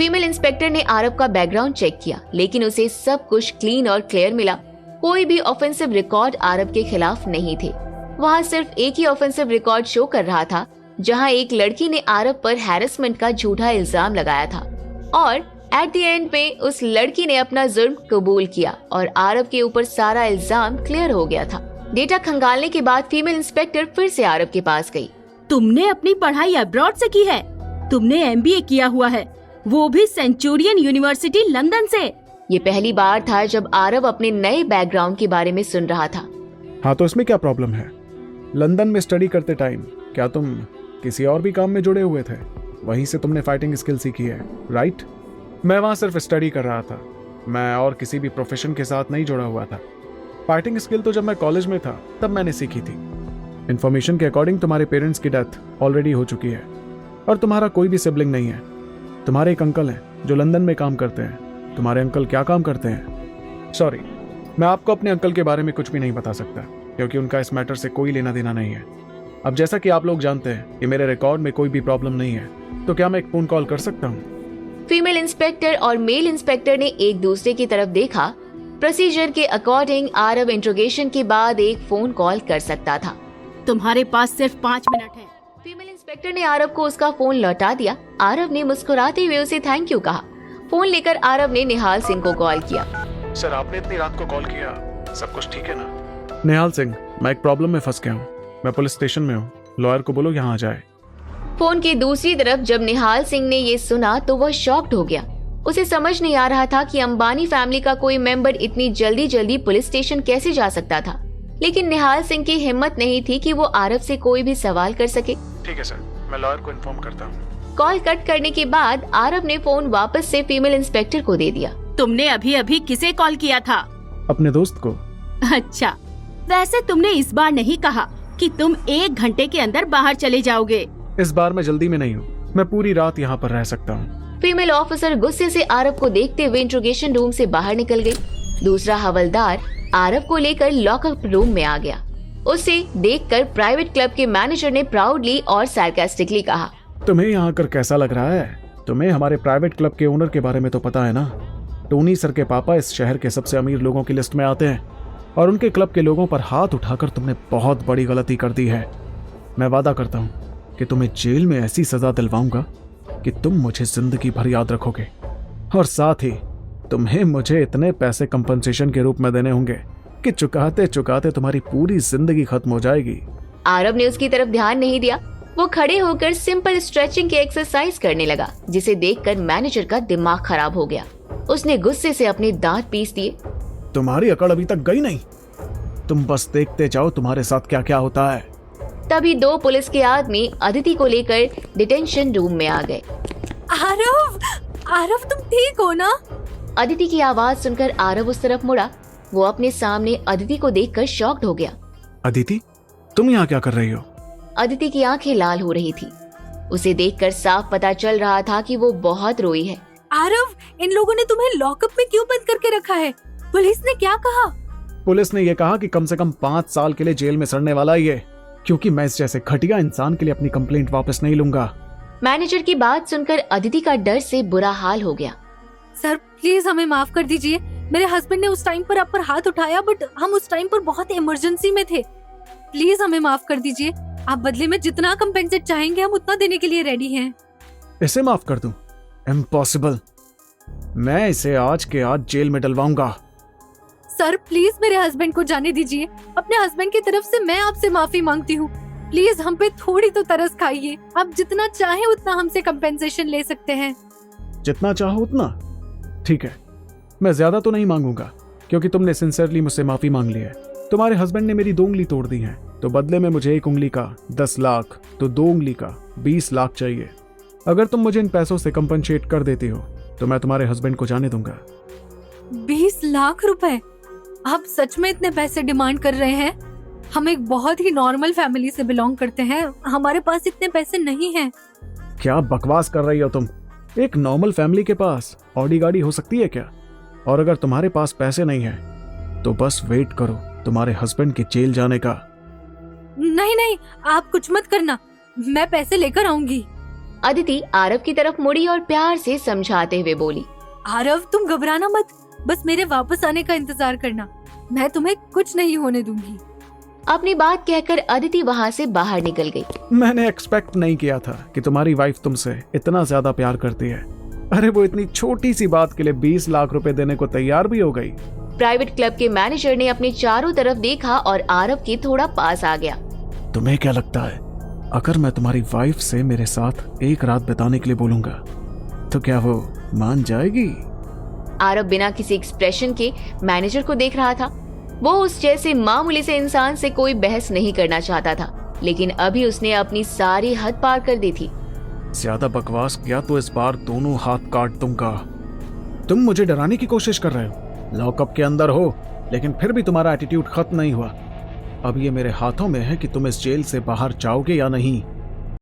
Female inspector ने आरव का background check किया, लेकिन उसे सब कुछ क्लीन और क्लियर मिला। कोई भी ऑफेंसिव रिकॉर्ड आरव के खिलाफ नहीं थे। वहाँ सिर्फ एक ही ऑफेंसिव रिकॉर्ड शो कर रहा था, जहाँ एक लड़की ने आरव पर हैरेसमेंट का झूठा इल्जाम लगाया था और एट द एंड में उस लड़की ने अपना जुर्म कबूल किया और आरव के ऊपर सारा इल्जाम क्लियर हो गया था। डेटा खंगालने के बाद फीमेल इंस्पेक्टर फिर से आरव के पास गई। तुमने अपनी पढ़ाई अब्रॉड से की है, तुमने MBA किया हुआ है, वो भी सेंचुरियन यूनिवर्सिटी लंदन से। ये पहली बार था जब आरव अपने नए बैकग्राउंड के बारे में सुन रहा था। हाँ, तो इसमें क्या प्रॉब्लम है? लंदन में स्टडी करते टाइम क्या तुम किसी और भी काम में जुड़े हुए थे? वहीं से तुमने फाइटिंग स्किल सीखी है, राइट? मैं वहाँ सिर्फ स्टडी कर रहा था, मैं और किसी भी प्रोफेशन के साथ नहीं जुड़ा हुआ था। फाइटिंग स्किल तो जब मैं कॉलेज में था तब मैंने सीखी थी। इन्फॉर्मेशन के अकॉर्डिंग तुम्हारे पेरेंट्स की डेथ ऑलरेडी हो चुकी है और तुम्हारा कोई भी सिबलिंग नहीं है। तुम्हारे एक अंकल हैं जो लंदन में काम करते हैं। तुम्हारे अंकल क्या काम करते हैं? सॉरी, मैं आपको अपने अंकल के बारे में कुछ भी नहीं बता सकता क्योंकि उनका इस मैटर से कोई लेना देना नहीं है। अब जैसा कि आप लोग जानते हैं कि मेरे रिकॉर्ड में कोई भी प्रॉब्लम नहीं है, तो क्या मैं एक फोन कॉल कर सकता हूँ? फीमेल इंस्पेक्टर और मेल इंस्पेक्टर ने एक दूसरे की तरफ देखा। प्रोसीजर के अकॉर्डिंग आरव इंट्रोगेशन के बाद एक फोन कॉल कर सकता था। तुम्हारे पास सिर्फ 5 मिनट है। फीमेल इंस्पेक्टर ने आरव को उसका फोन लौटा दिया। आरव ने मुस्कुराते हुए उसे थैंक यू कहा। फोन लेकर आरव ने निहाल सिंह को कॉल किया। सर, आपने इतनी रात को कॉल किया, सब कुछ ठीक है ना? निहाल सिंह, मैं एक प्रॉब्लम में फंस गया हूँ। मैं पुलिस स्टेशन में हूँ, लॉयर को बोलो यहाँ आ जाए। फोन की दूसरी तरफ जब निहाल सिंह ने ये सुना तो वह शॉक्ड हो गया। उसे समझ नहीं आ रहा था कि अंबानी फैमिली का कोई मेंबर इतनी जल्दी पुलिस स्टेशन कैसे जा सकता था। लेकिन निहाल सिंह की हिम्मत नहीं थी कि वो आरव से कोई भी सवाल कर सके। ठीक है सर, मैं लॉयर को इन्फॉर्म करता हूँ। कॉल कट करने के बाद आरव ने फोन वापस से फीमेल इंस्पेक्टर को दे दिया। तुमने अभी किसे कॉल किया था? अपने दोस्त को। अच्छा, वैसे तुमने इस बार नहीं कहा कि तुम 1 घंटे के अंदर बाहर चले जाओगे। इस बार मैं जल्दी में नहीं हूँ, मैं पूरी रात यहाँ पर रह सकता हूँ। फीमेल ऑफिसर गुस्से से आरव को देखते हुए इंट्रोगेशन रूम से बाहर निकल गई। दूसरा हवलदार आरव को लेकर लॉकअप रूम में आ गया। उसे देखकर प्राइवेट क्लब के मैनेजर ने प्राउडली और सार्कास्टिकली कहा, तुम्हें यहाँ आकर कैसा लग रहा है? तुम्हें हमारे प्राइवेट क्लब के ओनर के बारे में तो पता है ना? टोनी सर के पापा इस शहर के सबसे अमीर लोगों की लिस्ट में आते हैं और उनके क्लब के लोगों पर हाथ उठाकर तुमने बहुत बड़ी गलती कर दी है। मैं वादा करता हूँ कि तुम्हें जेल में ऐसी सजा दिलवाऊंगा कि तुम मुझे जिंदगी भर याद रखोगे और साथ ही तुम्हें मुझे इतने पैसे कंपनसेशन के रूप में देने होंगे कि चुकाते चुकाते तुम्हारी पूरी जिंदगी खत्म हो जाएगी। आरव ने उसकी तरफ ध्यान नहीं दिया। वो खड़े होकर सिंपल स्ट्रेचिंग की एक्सरसाइज करने लगा, जिसे देखकर मैनेजर का दिमाग खराब हो गया। उसने गुस्से से अपने दांत पीस दिए। तुम्हारी अकड़ अभी तक गई नहीं, तुम बस देखते जाओ तुम्हारे साथ क्या क्या होता है। तभी 2 पुलिस के आदमी अदिति को लेकर डिटेंशन रूम में आ गए। आरव तुम ठीक हो ना? अदिति की आवाज सुनकर आरव उस तरफ मुड़ा। वो अपने सामने अदिति को देखकर शॉक्ड हो गया। अदिति, तुम यहाँ क्या कर रही हो? अदिति की आंखें लाल हो रही थी। उसे देखकर साफ पता चल रहा था कि वो बहुत रोई है। आरव, इन लोगों ने तुम्हें लॉकअप में क्यों बंद करके रखा है? पुलिस ने क्या कहा? पुलिस ने ये कहा कि कम से कम 5 साल के लिए जेल में सड़ने वाला है ये, क्योंकि मैं इस जैसे घटिया इंसान के लिए अपनी कंप्लेंट वापस नहीं लूंगा। मैनेजर की बात सुनकर अदिति का डर से बुरा हाल हो गया। सर प्लीज हमें माफ कर दीजिए। मेरे हस्बैंड ने उस टाइम पर आप पर हाथ उठाया, बट हम उस टाइम पर बहुत इमरजेंसी में थे। प्लीज हमें माफ कर दीजिए। आप बदले में जितना कंपेंसेट चाहेंगे हम उतना देने के लिए रेडी हैं। इसे माफ कर दूं? इम्पॉसिबल। मैं इसे आज के आज जेल में डलवाऊंगा। सर प्लीज मेरे हस्बैंड को जाने दीजिए। अपने हस्बैंड की तरफ से मैं आपसे माफी मांगती हूँ। प्लीज हम पे थोड़ी तो तरस खाइए। आप जितना चाहे उतना हमसे कंपेंसेशन ले सकते हैं। जितना चाहो उतना? ठीक है, मैं ज्यादा तो नहीं मांगूंगा क्योंकि तुमने सिंसियरली मुझसे माफी मांग ली है। तुम्हारे हस्बैंड ने मेरी 2 उंगली तोड़ दी है, तो बदले में मुझे 1 उंगली का 10 लाख, तो 2 उंगली का 20 लाख चाहिए। अगर तुम मुझे इन पैसों से कंपनसेट कर देती हो तो मैं तुम्हारे हस्बैंड को जाने दूंगा। 20 लाख रुपए? आप सच में इतने पैसे डिमांड कर रहे हैं? हम एक बहुत ही नॉर्मल फैमिली से बिलोंग करते हैं, हमारे पास इतने पैसे नहीं हैं। क्या बकवास कर रही हो तुम? एक नॉर्मल फैमिली के पास ऑडी गाड़ी हो सकती है क्या? और अगर तुम्हारे पास पैसे नहीं है तो बस वेट करो तुम्हारे हस्बैंड के जेल जाने का। नहीं नहीं, आप कुछ मत करना, मैं पैसे लेकर आऊंगी। अदिति आरव की तरफ मुड़ी और प्यार से समझाते हुए बोली, आरव तुम घबराना मत, बस मेरे वापस आने का इंतजार करना, मैं तुम्हें कुछ नहीं होने दूंगी। अपनी बात कहकर अदिति वहाँ से बाहर निकल गई। मैंने एक्सपेक्ट नहीं किया था कि तुम्हारी वाइफ तुमसे इतना ज्यादा प्यार करती है। अरे वो इतनी छोटी सी बात के लिए 20 लाख रुपए देने को तैयार भी हो गई। प्राइवेट क्लब के मैनेजर ने अपने चारों तरफ देखा और आरव के थोड़ा पास आ गया। तुम्हें क्या लगता है, अगर मैं तुम्हारी वाइफ से मेरे साथ एक रात बिताने के लिए बोलूंगा तो क्या वो मान जाएगी? आरव बिना किसी एक्सप्रेशन के मैनेजर को देख रहा था। वो उस जैसे मामूली से इंसान से कोई बहस नहीं करना चाहता था, लेकिन अभी उसने अपनी सारी हद पार कर दी थी। ज्यादा बकवास किया तो इस बार दोनों हाथ काट दूंगा। तुम मुझे डराने की कोशिश कर रहे हो। लॉकअप के अंदर हो, लेकिन फिर भी तुम्हारा एटीट्यूड खत्म नहीं हुआ। अब ये मेरे हाथों में है कि तुम इस जेल से बाहर जाओगे या नहीं।